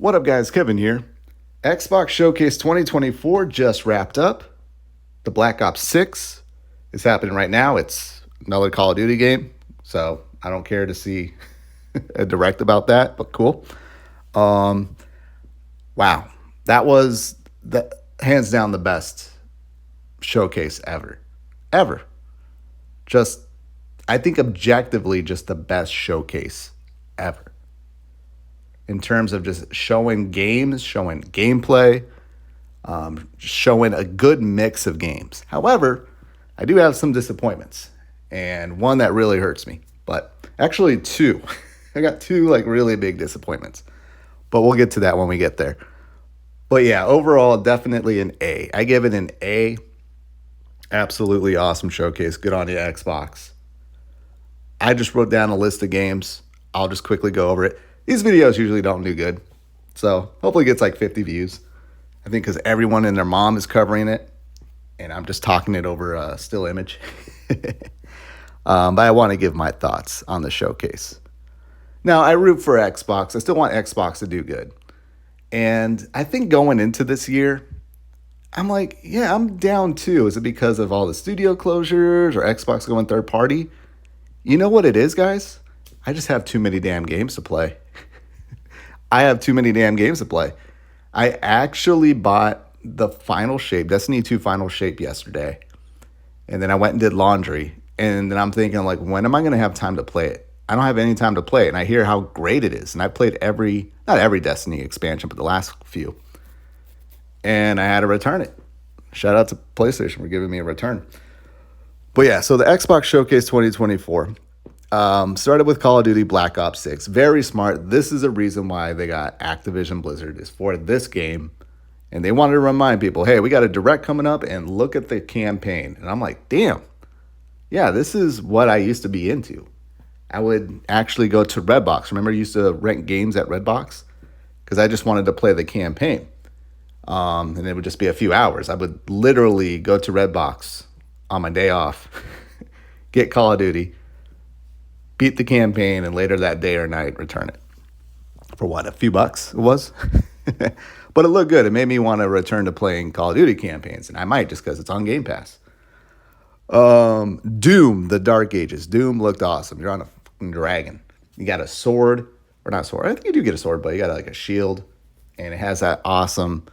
What up, guys? Kevin here. Xbox Showcase 2024 just wrapped up. The Black Ops 6 is happening right now. It's another Call of Duty game, so I don't care to see a direct about that, but cool. Um, wow, that was the hands down the best showcase ever. Just, I think objectively, just the best showcase ever in terms of just showing games, showing gameplay, showing a good mix of games. However, I do have some disappointments, and one that really hurts me. But actually, two. I got two like really big disappointments. But we'll get to that when we get there. But yeah, overall, definitely an A. I give it an A. Absolutely awesome showcase. Good on you, Xbox. I just wrote down a list of games. I'll just quickly go over it. These videos usually don't do good. So hopefully it gets like 50 views. I think because everyone and their mom is covering it. And I'm just talking it over a still image. But I want to give my thoughts on the showcase. Now, I root for Xbox. I still want Xbox to do good. And I think going into this year, I'm like, yeah, I'm down too. Is it because of all the studio closures or Xbox going third party? You know what it is, guys? I just have too many damn games to play. I have too many damn games to play. I actually bought the Final Shape, Destiny 2 Final Shape yesterday. And then I went and did laundry. And then I'm thinking, like, when am I going to have time to play it? I don't have any time to play it. And I hear how great it is. And I played not every Destiny expansion, but the last few. And I had to return it. Shout out to PlayStation for giving me a return. But yeah, so the Xbox Showcase 2024 started with Call of Duty Black Ops 6. Very smart. This is a reason why they got Activision Blizzard is for this game. And they wanted to remind people, hey, we got a direct coming up and look at the campaign. And I'm like, damn. Yeah, this is what I used to be into. I would actually go to Redbox. Remember I used to rent games at Redbox? Because I just wanted to play the campaign. And it would just be a few hours. I would literally go to Redbox on my day off, get Call of Duty, beat the campaign, and later that day or night return it. For what, a few bucks it was? But it looked good. It made me want to return to playing Call of Duty campaigns, and I might just because it's on Game Pass. Doom, the Dark Ages. Doom looked awesome. You're on a fucking dragon. You got a sword, or not sword. I think you do get a sword, but you got like a shield, and it has that awesome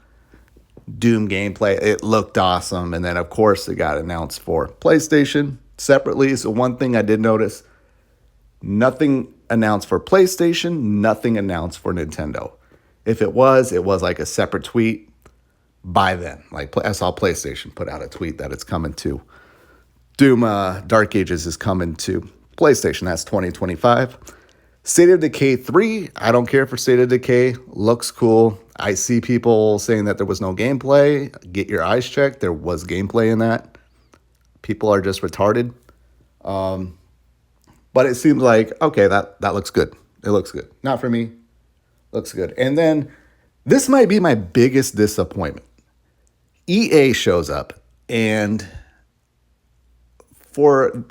Doom gameplay. It looked awesome. And then, of course, it got announced for PlayStation separately. So one thing I did notice, nothing announced for PlayStation, nothing announced for Nintendo. If it was like a separate tweet by then. Like I saw PlayStation put out a tweet that it's coming to. Doom Dark Ages is coming to PlayStation. That's 2025. State of Decay 3, I don't care for State of Decay. Looks cool. I see people saying that there was no gameplay. Get your eyes checked. There was gameplay in that. People are just retarded. But it seems like, okay, that looks good. It looks good. Not for me. Looks good. And then this might be my biggest disappointment. EA shows up and for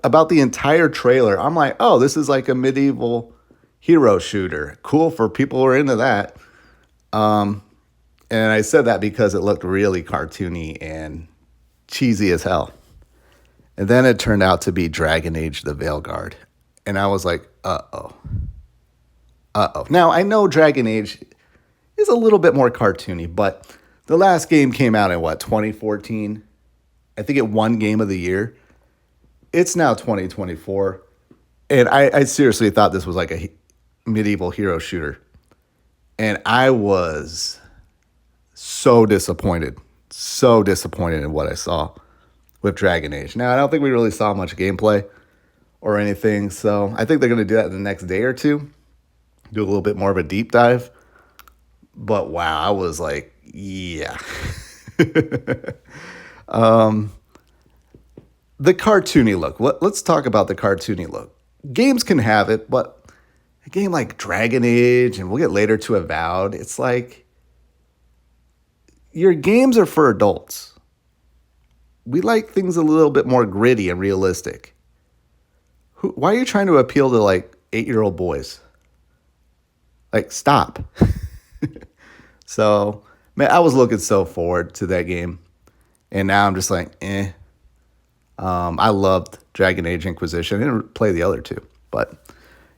about the entire trailer, I'm like, oh, this is like a medieval hero shooter. Cool for people who are into that. And I said that because it looked really cartoony and cheesy as hell. And then it turned out to be Dragon Age the Veilguard. And I was like, uh-oh. Now, I know Dragon Age is a little bit more cartoony, but the last game came out in, 2014? I think it won Game of the Year. It's now 2024. And I seriously thought this was like a medieval hero shooter. And I was so disappointed in what I saw with Dragon Age. Now, I don't think we really saw much gameplay or anything, so I think they're going to do that in the next day or two, do a little bit more of a deep dive. But wow, I was like, yeah. The cartoony look. Let's talk about the cartoony look. Games can have it, but a game like Dragon Age, and we'll get later to Avowed, it's like your games are for adults. We like things a little bit more gritty and realistic. Why are you trying to appeal to like 8-year-old boys? Like, stop. So, man, I was looking so forward to that game. And now I'm just like, eh. I loved Dragon Age Inquisition. I didn't play the other two. But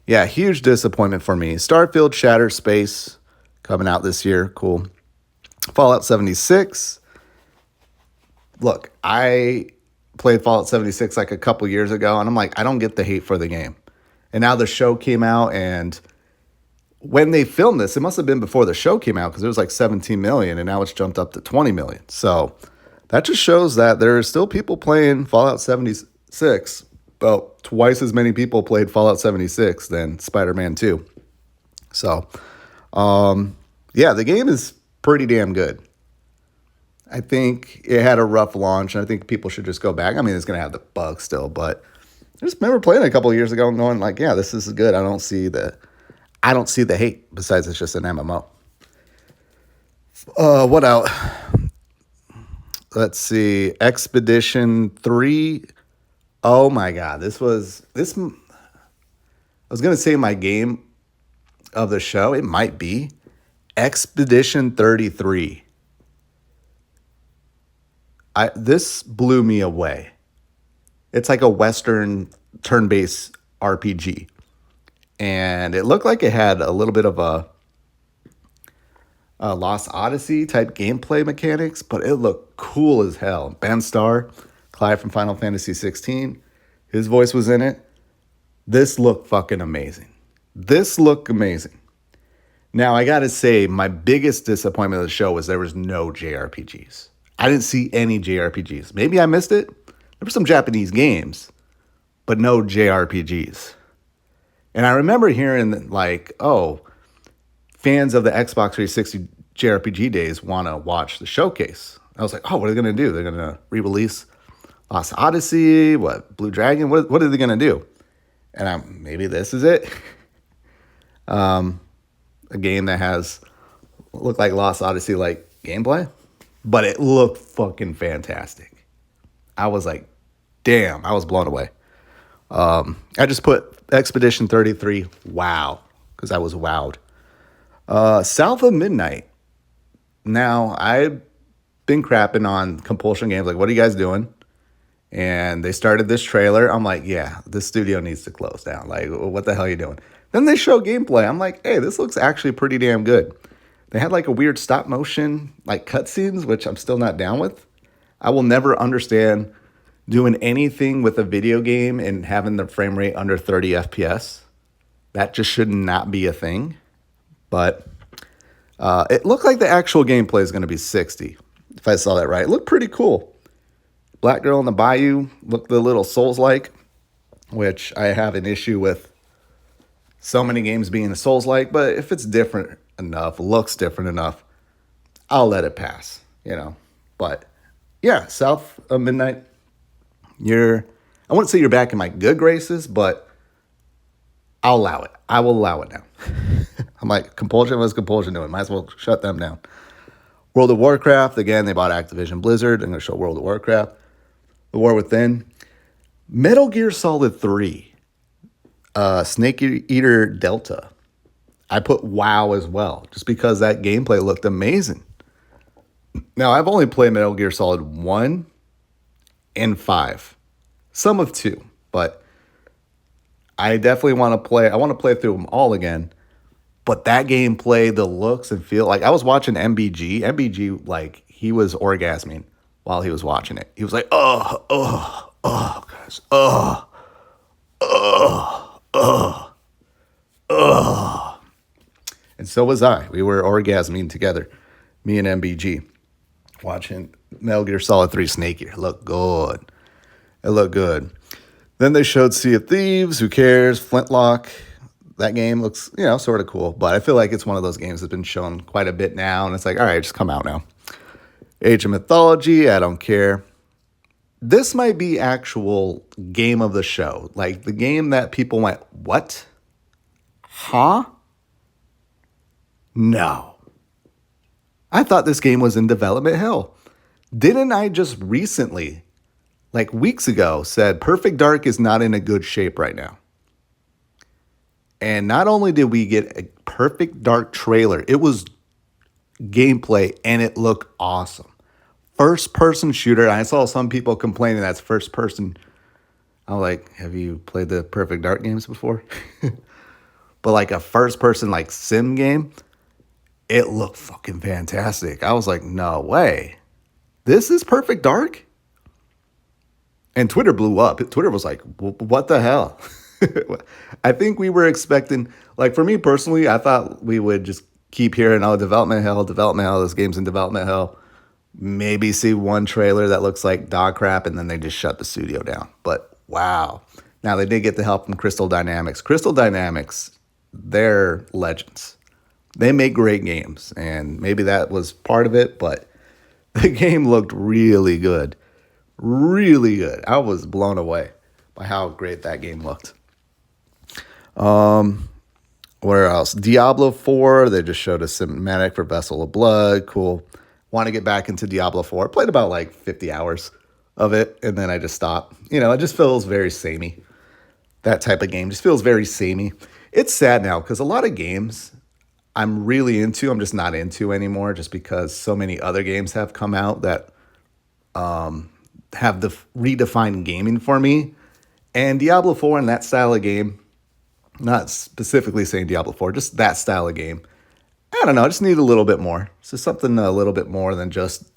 yeah, huge disappointment for me. Starfield Shattered Space coming out this year. Cool. Fallout 76. Look, I played Fallout 76 like a couple years ago, and I'm like, I don't get the hate for the game. And now the show came out, and when they filmed this, it must have been before the show came out because it was like 17 million, and now it's jumped up to 20 million. So that just shows that there are still people playing Fallout 76. About twice as many people played Fallout 76 than Spider-Man 2. So, yeah, the game is pretty damn good. I think it had a rough launch, and I think people should just go back. I mean, it's going to have the bugs still, but I just remember playing it a couple of years ago and going like, yeah, this is good. I don't see the hate besides it's just an MMO. What else? Let's see. Expedition 3. Oh my God. I was going to say my game of the show. It might be Expedition 33. This blew me away. It's like a Western turn-based RPG. And it looked like it had a little bit of a Lost Odyssey type gameplay mechanics, but it looked cool as hell. Ben Starr, Clive from Final Fantasy 16, his voice was in it. This looked fucking amazing. This looked amazing. Now, I gotta say, my biggest disappointment of the show was there was no JRPGs. I didn't see any JRPGs. Maybe I missed it. There were some Japanese games, but no JRPGs. And I remember hearing like, oh, fans of the Xbox 360 JRPG days want to watch the showcase. I was like, oh, what are they going to do? They're going to re-release Lost Odyssey, Blue Dragon? What are they going to do? And maybe this is it. A game that has looked like Lost Odyssey like gameplay, but it looked fucking fantastic. I was like, damn, I was blown away. I just put Expedition 33, wow, because I was wowed. South of Midnight. Now, I've been crapping on Compulsion Games, like, what are you guys doing? And they started this trailer. I'm like, yeah, this studio needs to close down. Like, what the hell are you doing? Then they show gameplay. I'm like, hey, this looks actually pretty damn good. They had like a weird stop motion, like cutscenes, which I'm still not down with. I will never understand doing anything with a video game and having the frame rate under 30 FPS. That just should not be a thing. But it looked like the actual gameplay is going to be 60, if I saw that right. It looked pretty cool. Black Girl in the Bayou looked a little Souls-like, which I have an issue with so many games being Souls-like, but if it's different enough, looks different enough, I'll let it pass, you know. But yeah, South of Midnight, I wouldn't say you're back in my good graces, but I'll allow it. I will allow it now. I'm like, Compulsion was Compulsion doing. Might as well shut them down. World of Warcraft, again, they bought Activision Blizzard. I'm going to show World of Warcraft. The War Within. Metal Gear Solid 3. Snake Eater Delta. I put WoW as well, just because that gameplay looked amazing. Now, I've only played Metal Gear Solid 1 and 5. Some of 2, but I definitely want to play. I want to play through them all again. But that gameplay, the looks and feel, like I was watching MBG. MBG, like he was orgasming while he was watching it. He was like, guys, And so was I. We were orgasming together, me and MBG, watching Metal Gear Solid 3 Snake Eater. It looked good. It looked good. Then they showed Sea of Thieves. Who cares? Flintlock. That game looks, sort of cool. But I feel like it's one of those games that's been shown quite a bit now. And it's like, all right, just come out now. Age of Mythology. I don't care. This might be actual game of the show. Like the game that people went, what? Huh? No. I thought this game was in development hell. Didn't I just recently, like weeks ago, said Perfect Dark is not in a good shape right now? And not only did we get a Perfect Dark trailer, it was gameplay, and it looked awesome. First person shooter. I saw some people complaining that's first person. I'm like, have you played the Perfect Dark games before? But like a first person like sim game, it looked fucking fantastic. I was like, no way. This is Perfect Dark? And Twitter blew up. Twitter was like, what the hell? I think we were expecting, like for me personally, I thought we would just keep hearing, oh, development hell, this game's in development hell. Maybe see one trailer that looks like dog crap, and then they just shut the studio down. But wow. Now they did get the help from Crystal Dynamics. Crystal Dynamics, they're legends. They make great games, and maybe that was part of it, but the game looked really good. Really good. I was blown away by how great that game looked. Where else? Diablo 4, they just showed a cinematic for Vessel of Blood. Cool. Want to get back into Diablo 4. Played about like 50 hours of it, and then I just stopped. It just feels very samey. That type of game just feels very samey. It's sad now because a lot of games I'm really into, I'm just not into anymore just because so many other games have come out that have redefined gaming for me. And Diablo 4 and that style of game, not specifically saying Diablo 4, just that style of game, I don't know, I just need a little bit more. So something a little bit more than just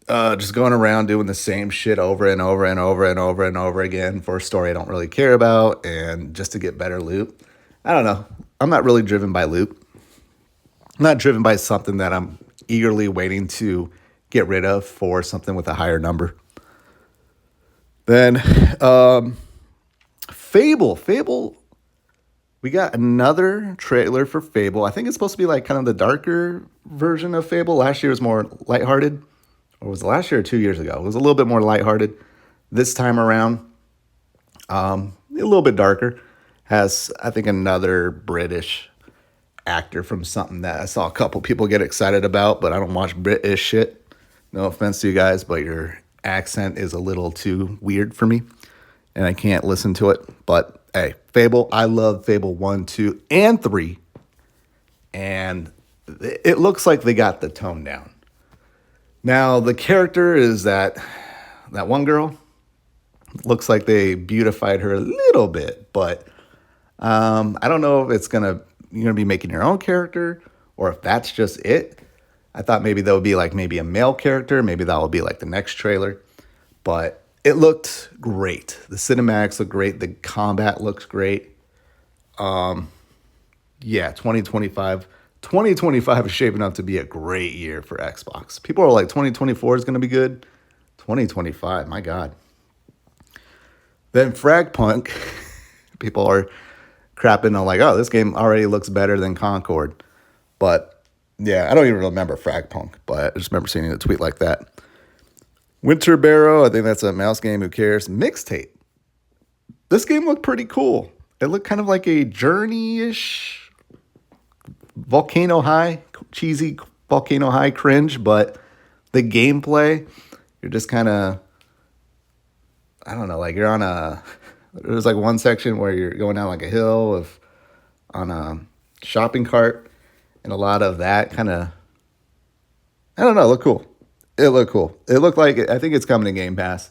going around doing the same shit over and over and over and over and over again for a story I don't really care about and just to get better loot. I don't know. I'm not really driven by loot. I'm not driven by something that I'm eagerly waiting to get rid of for something with a higher number. Then Fable. We got another trailer for Fable. I think it's supposed to be like kind of the darker version of Fable. Last year was more lighthearted. Or was it last year or 2 years ago? It was a little bit more lighthearted. This time around, a little bit darker. Has, I think, another British actor from something that I saw a couple people get excited about, but I don't watch British shit. No offense to you guys, but your accent is a little too weird for me, and I can't listen to it. But hey, Fable, I love Fable 1, 2, and 3, and it looks like they got the tone down. Now, the character is that one girl. Looks like they beautified her a little bit, but I don't know if you're gonna be making your own character or if that's just it. I thought maybe that would be like maybe a male character. Maybe that will be like the next trailer. But it looked great. The cinematics look great. The combat looks great. Yeah, 2025. 2025 is shaping up to be a great year for Xbox. People are like, 2024 is going to be good. 2025, my God. Then Fragpunk, people are crapping on like, oh, this game already looks better than Concord. But yeah, I don't even remember Fragpunk, but I just remember seeing a tweet like that. Winter Barrow, I think that's a mouse game, who cares? Mixtape. This game looked pretty cool. It looked kind of like a Journey-ish Volcano High, cheesy Volcano High cringe, but the gameplay, you're just kind of, I don't know, like you're on there's like one section where you're going down like a hill on a shopping cart, and a lot of that kind of, I don't know, look cool. It looked cool. It looked like, I think it's coming to Game Pass.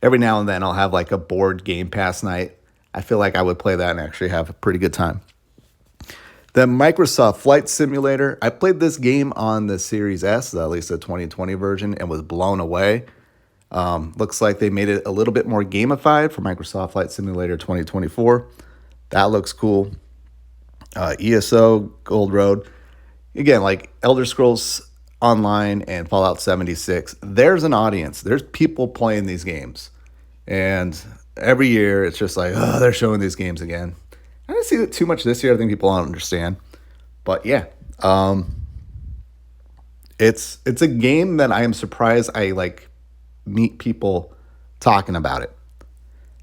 Every now and then I'll have like a bored Game Pass night. I feel like I would play that and actually have a pretty good time. The Microsoft Flight Simulator. I played this game on the Series S, at least the 2020 version, and was blown away. Looks like they made it a little bit more gamified for Microsoft Flight Simulator 2024. That looks cool. ESO, Gold Road. Again, like Elder Scrolls Online and Fallout 76, there's an audience. There's people playing these games. And every year it's just like, oh, they're showing these games again. I didn't see it too much this year. I think people don't understand. But yeah, it's a game that I am surprised I like meet people talking about it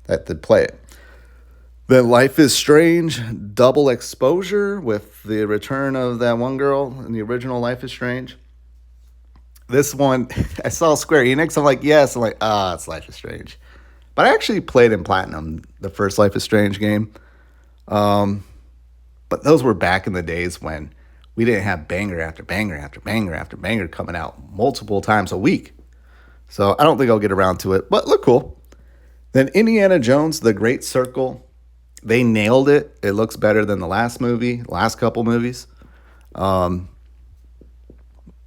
that play it. Then Life is Strange, double exposure with the return of that one girl in the original Life is Strange. This one, I saw Square Enix. I'm like, yes. I'm like, it's Life is Strange. But I actually played in Platinum, the first Life is Strange game. But those were back in the days when we didn't have banger after banger after banger after banger coming out multiple times a week. So I don't think I'll get around to it, but look cool. Then Indiana Jones, The Great Circle, they nailed it. It looks better than the last couple movies.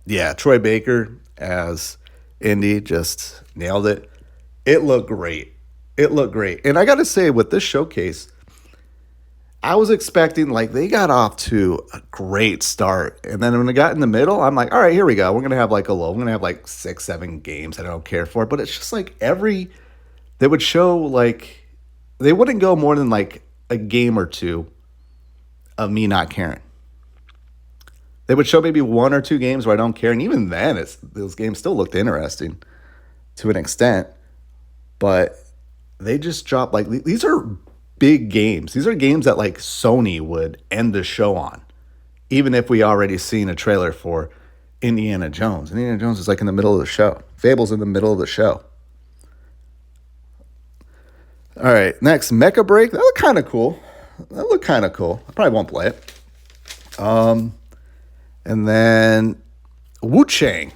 Yeah, Troy Baker as Indy just nailed it. It looked great. It looked great. And I got to say, with this showcase, I was expecting, like, they got off to a great start. And then when it got in the middle, I'm like, all right, here we go. We're going to have like a low. We're going to have like 6, 7 games that I don't care for. But it's just like they would show, like, they wouldn't go more than like a game or two of me not caring. They would show maybe 1 or 2 games where I don't care. And even then, those games still looked interesting to an extent. But they just dropped, like, these are big games. These are games that, like, Sony would end the show on, even if we already seen a trailer for Indiana Jones. Indiana Jones is like in the middle of the show. Fable's in the middle of the show. All right, next, Mecha Break. That looked kind of cool. I probably won't play it. And then Wu Chang,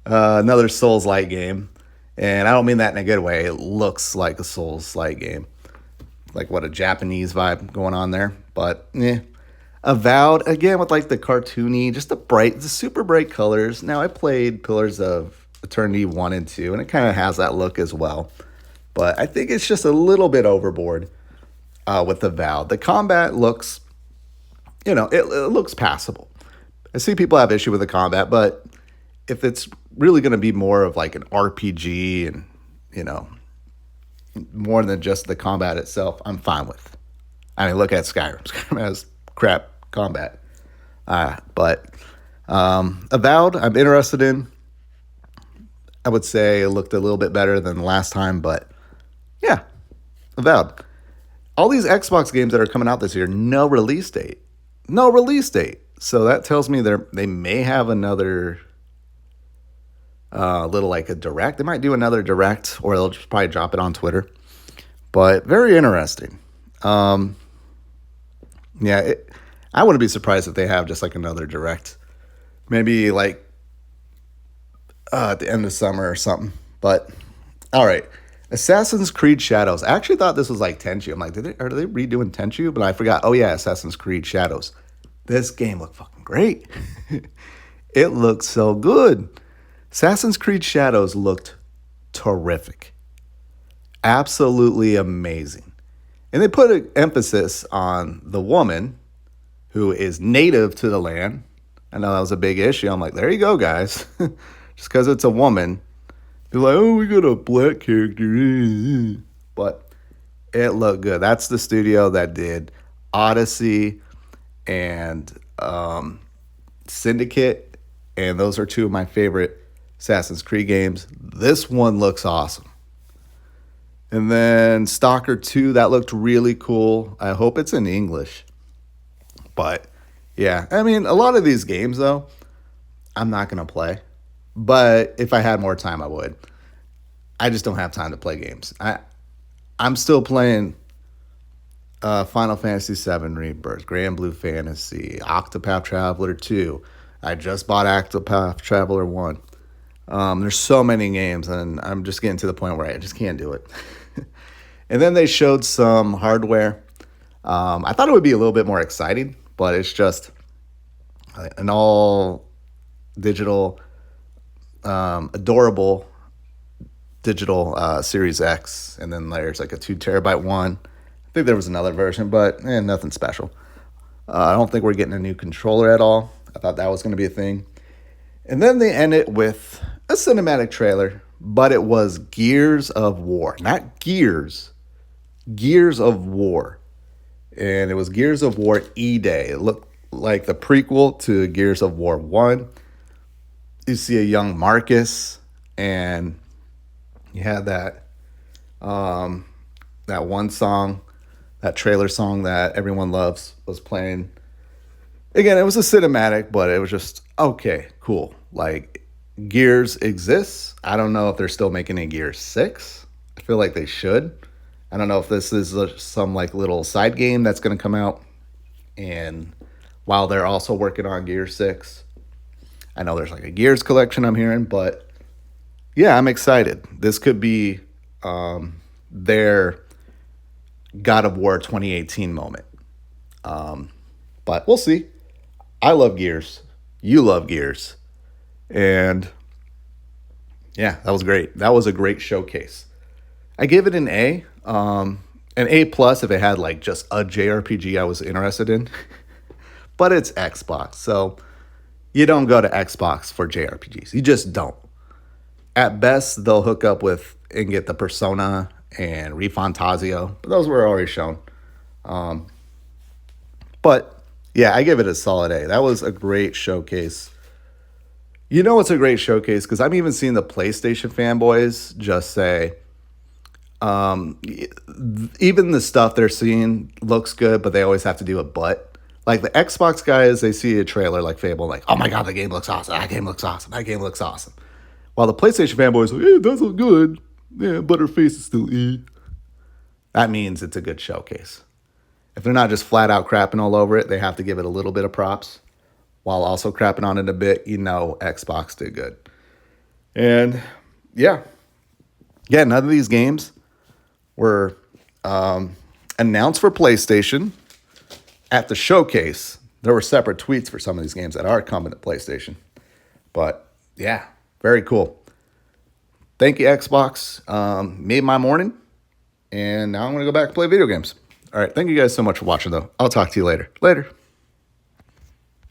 another Souls-like game. And I don't mean that in a good way. It looks like a Souls-like game. Like, what, a Japanese vibe going on there. But, Avowed, again, with like the cartoony, just the super bright colors. Now, I played Pillars of Eternity 1 and 2, and it kind of has that look as well. But I think it's just a little bit overboard with Avowed. The combat looks, it looks passable. I see people have issue with the combat, but if it's really going to be more of like an RPG and, more than just the combat itself, I'm fine with. I mean, look at Skyrim. Skyrim has crap combat. But Avowed, I'm interested in. I would say it looked a little bit better than the last time, but yeah, Avowed. All these Xbox games that are coming out this year, no release date. So that tells me they may have another little, like, a direct. They might do another direct, or they'll just probably drop it on Twitter. But very interesting. I wouldn't be surprised if they have just like another direct, maybe like at the end of summer or something. But all right, Assassin's Creed Shadows. I actually thought this was like Tenchu. I'm like, are they redoing Tenchu? But I forgot. Oh yeah, Assassin's Creed Shadows. This game looked fucking great. It looked so good. Assassin's Creed Shadows looked terrific. Absolutely amazing. And they put an emphasis on the woman who is native to the land. I know that was a big issue. I'm like, there you go, guys. Just because it's a woman. They're like, oh, we got a black character. But it looked good. That's the studio that did Odyssey and Syndicate. And those are two of my favorite Assassin's Creed games. This one looks awesome. And then Stalker 2, that looked really cool. I hope it's in English. But yeah, I mean, a lot of these games, though, I'm not going to play. But if I had more time, I would. I just don't have time to play games. I'm still playing Final Fantasy VII Rebirth, Grand Blue Fantasy, Octopath Traveler 2. I just bought Octopath Traveler 1. There's so many games, and I'm just getting to the point where I just can't do it. And then they showed some hardware. I thought it would be a little bit more exciting, but it's just an all digital, adorable digital Series X. And then there's like a 2 terabyte one. I think there was another version, but nothing special. I don't think we're getting a new controller at all. I thought that was going to be a thing. And then they end it with a cinematic trailer, but it was Gears of War. Not Gears, Gears of War. And it was Gears of War E-Day. It looked like the prequel to Gears of War 1. You see a young Marcus, and you had that one song, that trailer song that everyone loves was playing. Again, it was a cinematic, but it was just, okay, cool. Like, Gears exists. I don't know if they're still making a Gears 6. I feel like they should. I don't know if this is some like little side game that's going to come out And while they're also working on Gear 6, I know there's like a Gears collection I'm hearing, but yeah, I'm excited. This could be their God of War 2018 moment. But we'll see. I love Gears. You love Gears. And yeah, that was great. That was a great showcase. I gave it an A. An A plus if it had like just a JRPG I was interested in. But it's Xbox, so you don't go to Xbox for JRPGs. You just don't. At best, they'll hook up with and get the Persona and ReFantazio, but those were already shown. But yeah, I give it a solid A. That was a great showcase. You know, it's a great showcase because I'm even seeing the PlayStation fanboys just say, even the stuff they're seeing looks good, but they always have to do a but. Like the Xbox guys, they see a trailer like Fable, like, oh my god, the game looks awesome. That game looks awesome. That game looks awesome. While the PlayStation fanboys are like, yeah, it does look good. Yeah, but her face is still E. That means it's a good showcase. If they're not just flat out crapping all over it, they have to give it a little bit of props while also crapping on it a bit. You know, Xbox did good. And yeah, none of these games were announced for PlayStation at the showcase. There were separate tweets for some of these games that are coming to PlayStation. But yeah, very cool. Thank you, Xbox. Made my morning. And now I'm going to go back and play video games. All right. Thank you guys so much for watching, though. I'll talk to you later. Later.